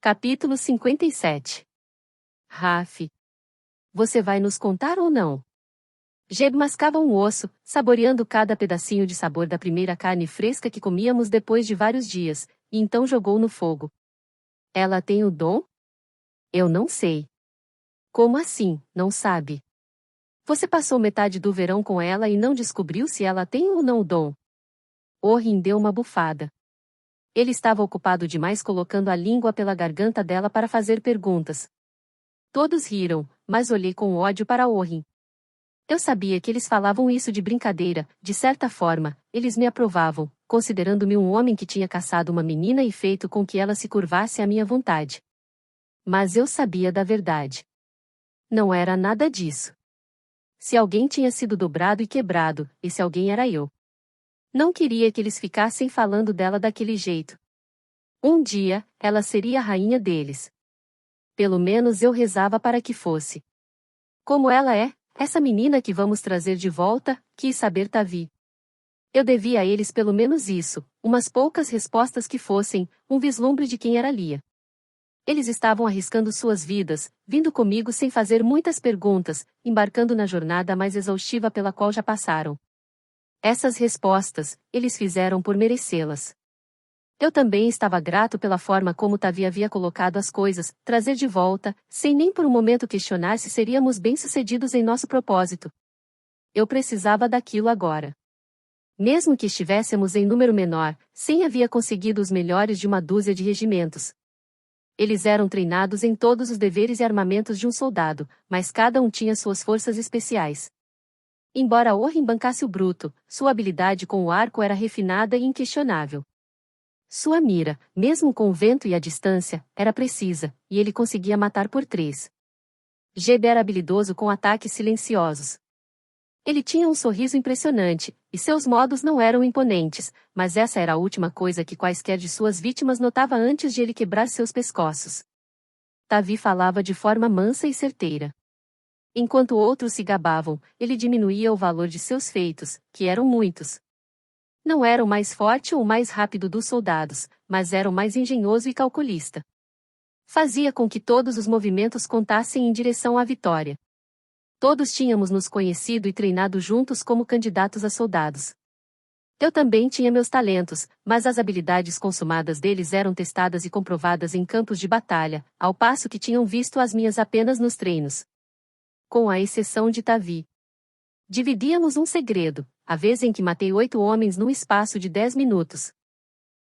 Capítulo 57. Raf, você vai nos contar ou não? Jeb mascava um osso, saboreando cada pedacinho de sabor da primeira carne fresca que comíamos depois de vários dias, e então jogou no fogo. Ela tem o dom? Eu não sei. Como assim, não sabe? Você passou metade do verão com ela e não descobriu se ela tem ou não o dom? Orrin deu uma bufada. Ele estava ocupado demais colocando a língua pela garganta dela para fazer perguntas. Todos riram, mas olhei com ódio para Orrin. Eu sabia que eles falavam isso de brincadeira, de certa forma, eles me aprovavam, considerando-me um homem que tinha caçado uma menina e feito com que ela se curvasse à minha vontade. Mas eu sabia da verdade. Não era nada disso. Se alguém tinha sido dobrado e quebrado, esse alguém era eu. Não queria que eles ficassem falando dela daquele jeito. Um dia, ela seria a rainha deles. Pelo menos eu rezava para que fosse. Como ela é, essa menina que vamos trazer de volta, quis saber Tavi. Eu devia a eles pelo menos isso, umas poucas respostas que fossem, um vislumbre de quem era Lia. Eles estavam arriscando suas vidas, vindo comigo sem fazer muitas perguntas, embarcando na jornada mais exaustiva pela qual já passaram. Essas respostas, eles fizeram por merecê-las. Eu também estava grato pela forma como Tavi havia colocado as coisas, trazer de volta, sem nem por um momento questionar se seríamos bem-sucedidos em nosso propósito. Eu precisava daquilo agora. Mesmo que estivéssemos em número menor, Sem havia conseguido os melhores de uma dúzia de regimentos. Eles eram treinados em todos os deveres e armamentos de um soldado, mas cada um tinha suas forças especiais. Embora Orrin bancasse o bruto, sua habilidade com o arco era refinada e inquestionável. Sua mira, mesmo com o vento e a distância, era precisa, e ele conseguia matar por 3. Jeb era habilidoso com ataques silenciosos. Ele tinha um sorriso impressionante, e seus modos não eram imponentes, mas essa era a última coisa que quaisquer de suas vítimas notava antes de ele quebrar seus pescoços. Tavi falava de forma mansa e certeira. Enquanto outros se gabavam, ele diminuía o valor de seus feitos, que eram muitos. Não era o mais forte ou o mais rápido dos soldados, mas era o mais engenhoso e calculista. Fazia com que todos os movimentos contassem em direção à vitória. Todos tínhamos nos conhecido e treinado juntos como candidatos a soldados. Eu também tinha meus talentos, mas as habilidades consumadas deles eram testadas e comprovadas em campos de batalha, ao passo que tinham visto as minhas apenas nos treinos. Com a exceção de Tavi. Dividíamos um segredo, a vez em que matei 8 homens num espaço de 10 minutos.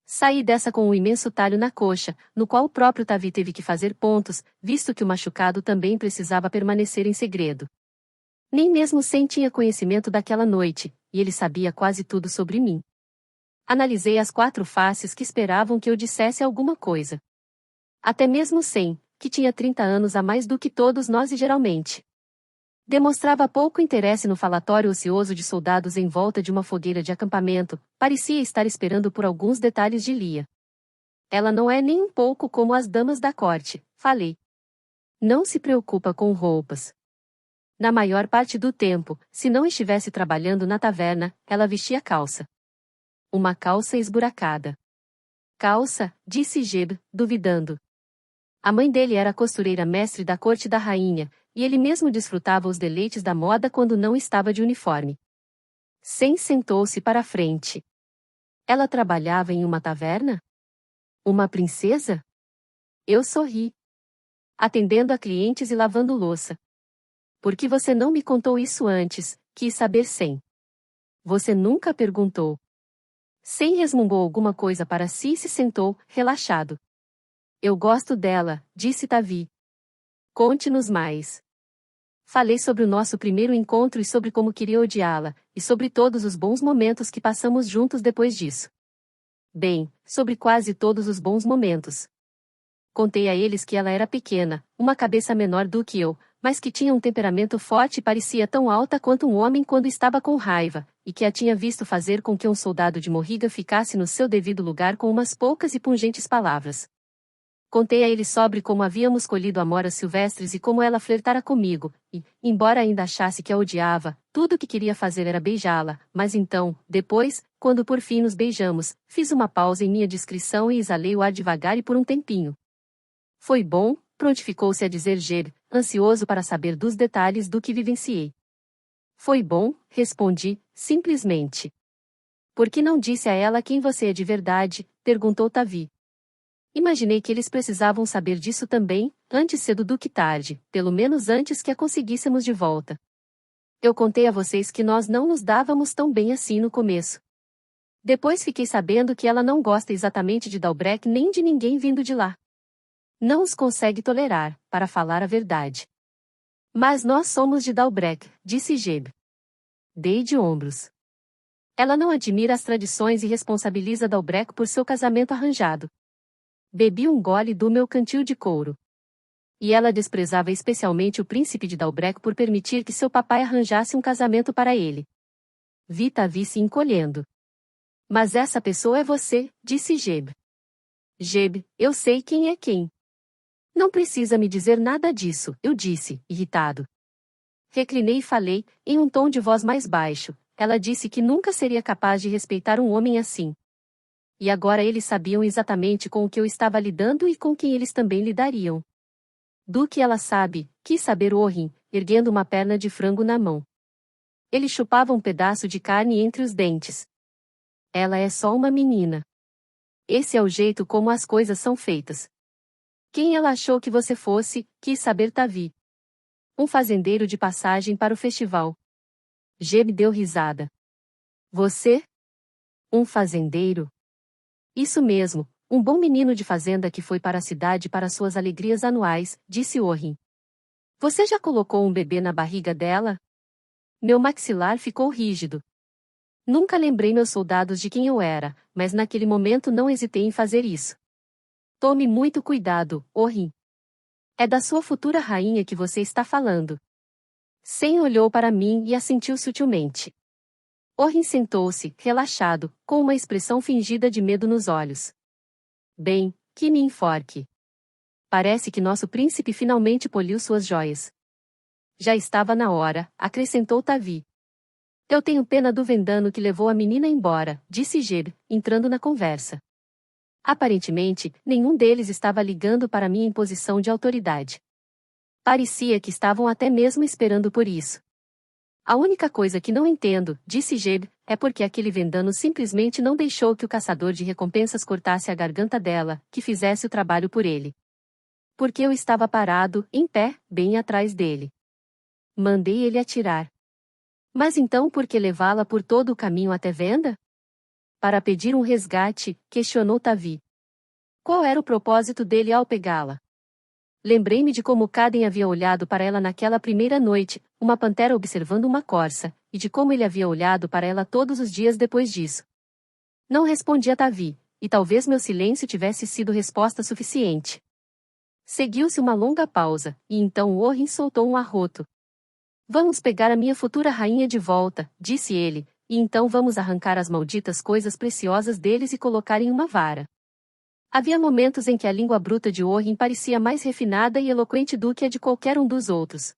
Saí dessa com um imenso talho na coxa, no qual o próprio Tavi teve que fazer pontos, visto que o machucado também precisava permanecer em segredo. Nem mesmo Sem tinha conhecimento daquela noite, e ele sabia quase tudo sobre mim. Analisei as 4 faces que esperavam que eu dissesse alguma coisa. Até mesmo Sem, que tinha 30 anos a mais do que todos nós e geralmente demonstrava pouco interesse no falatório ocioso de soldados em volta de uma fogueira de acampamento, parecia estar esperando por alguns detalhes de Lia. Ela não é nem um pouco como as damas da corte, falei. Não se preocupa com roupas. Na maior parte do tempo, se não estivesse trabalhando na taverna, ela vestia calça. Uma calça esburacada. Calça, disse Jeb, duvidando. A mãe dele era costureira mestre da corte da rainha, e ele mesmo desfrutava os deleites da moda quando não estava de uniforme. Sem sentou-se para a frente. Ela trabalhava em uma taverna? Uma princesa? Eu sorri. Atendendo a clientes e lavando louça. Por que você não me contou isso antes? Quis saber Sem. Você nunca perguntou. Sem resmungou alguma coisa para si e se sentou, relaxado. Eu gosto dela, disse Tavi. Conte-nos mais. Falei sobre o nosso primeiro encontro e sobre como queria odiá-la, e sobre todos os bons momentos que passamos juntos depois disso. Bem, sobre quase todos os bons momentos. Contei a eles que ela era pequena, uma cabeça menor do que eu, mas que tinha um temperamento forte e parecia tão alta quanto um homem quando estava com raiva, e que a tinha visto fazer com que um soldado de Morriga ficasse no seu devido lugar com umas poucas e pungentes palavras. Contei a ele sobre como havíamos colhido amoras silvestres e como ela flertara comigo, e, embora ainda achasse que a odiava, tudo o que queria fazer era beijá-la, mas então, depois, quando por fim nos beijamos, fiz uma pausa em minha descrição e exalei o ar devagar e por um tempinho. Foi bom, prontificou-se a dizer Geb, ansioso para saber dos detalhes do que vivenciei. Foi bom, respondi, simplesmente. Por que não disse a ela quem você é de verdade? Perguntou Tavi. Imaginei que eles precisavam saber disso também, antes cedo do que tarde, pelo menos antes que a conseguíssemos de volta. Eu contei a vocês que nós não nos dávamos tão bem assim no começo. Depois fiquei sabendo que ela não gosta exatamente de Dalbrek nem de ninguém vindo de lá. Não os consegue tolerar, para falar a verdade. Mas nós somos de Dalbrek, disse Geb. Dei de ombros. Ela não admira as tradições e responsabiliza Dalbrek por seu casamento arranjado. Bebi um gole do meu cantil de couro. E ela desprezava especialmente o príncipe de Dalbrek por permitir que seu papai arranjasse um casamento para ele. Vi Tavi se encolhendo. Mas essa pessoa é você, disse Geb. Geb, eu sei quem é quem. Não precisa me dizer nada disso, eu disse, irritado. Reclinei e falei, em um tom de voz mais baixo. Ela disse que nunca seria capaz de respeitar um homem assim. E agora eles sabiam exatamente com o que eu estava lidando e com quem eles também lidariam. Do que ela sabe, quis saber Orrin, erguendo uma perna de frango na mão. Ele chupava um pedaço de carne entre os dentes. Ela é só uma menina. Esse é o jeito como as coisas são feitas. Quem ela achou que você fosse, quis saber Tavi. Um fazendeiro de passagem para o festival. Geb deu risada. Você? Um fazendeiro? Isso mesmo, um bom menino de fazenda que foi para a cidade para suas alegrias anuais, disse Orrin. Você já colocou um bebê na barriga dela? Meu maxilar ficou rígido. Nunca lembrei meus soldados de quem eu era, mas naquele momento não hesitei em fazer isso. Tome muito cuidado, Orrin. É da sua futura rainha que você está falando. Sen olhou para mim e assentiu sutilmente. Orrin sentou-se, relaxado, com uma expressão fingida de medo nos olhos. Bem, que me enforque. Parece que nosso príncipe finalmente poliu suas joias. Já estava na hora, acrescentou Tavi. Eu tenho pena do vendano que levou a menina embora, disse Geb, entrando na conversa. Aparentemente, nenhum deles estava ligando para minha imposição de autoridade. Parecia que estavam até mesmo esperando por isso. A única coisa que não entendo, disse Geb, é porque aquele vendano simplesmente não deixou que o caçador de recompensas cortasse a garganta dela, que fizesse o trabalho por ele. Porque eu estava parado, em pé, bem atrás dele. Mandei ele atirar. Mas então por que levá-la por todo o caminho até Venda? Para pedir um resgate, questionou Tavi. Qual era o propósito dele ao pegá-la? Lembrei-me de como Caden havia olhado para ela naquela primeira noite, uma pantera observando uma corça, e de como ele havia olhado para ela todos os dias depois disso. Não respondi a Tavi, e talvez meu silêncio tivesse sido resposta suficiente. Seguiu-se uma longa pausa, e então Orrin soltou um arroto. Vamos pegar a minha futura rainha de volta, disse ele, e então vamos arrancar as malditas coisas preciosas deles e colocar em uma vara. Havia momentos em que a língua bruta de Orrin parecia mais refinada e eloquente do que a de qualquer um dos outros.